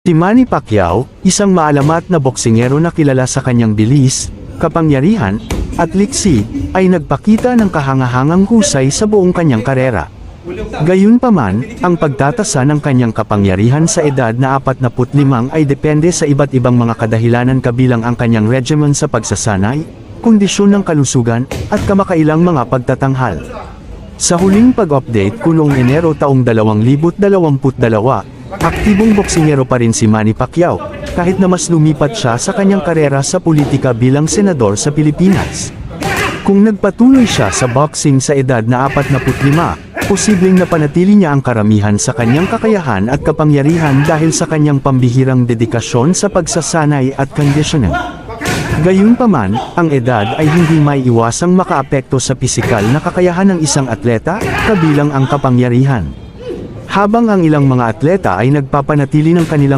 Si Manny Pacquiao, isang maalamat na boksingero na kilala sa kanyang bilis, kapangyarihan, at liksi, ay nagpakita ng kahangahangang husay sa buong kanyang karera. Gayunpaman, ang pagtatasa ng kanyang kapangyarihan sa edad na 45 ay depende sa iba't ibang mga kadahilanan kabilang ang kanyang regimen sa pagsasanay, kondisyon ng kalusugan, at kamakailang mga pagtatanghal. Sa huling pag-update kunong Enero taong 2022, aktibong boksingero pa rin si Manny Pacquiao, kahit na mas lumipat siya sa kanyang karera sa politika bilang senador sa Pilipinas. Kung nagpatuloy siya sa boxing sa edad na 45, posibleng napanatili niya ang karamihan sa kanyang kakayahan at kapangyarihan dahil sa kanyang pambihirang dedikasyon sa pagsasanay at conditioning. Gayunpaman, ang edad ay hindi may iwasang makaapekto sa pisikal na kakayahan ng isang atleta, kabilang ang kapangyarihan. Habang ang ilang mga atleta ay nagpapanatili ng kanilang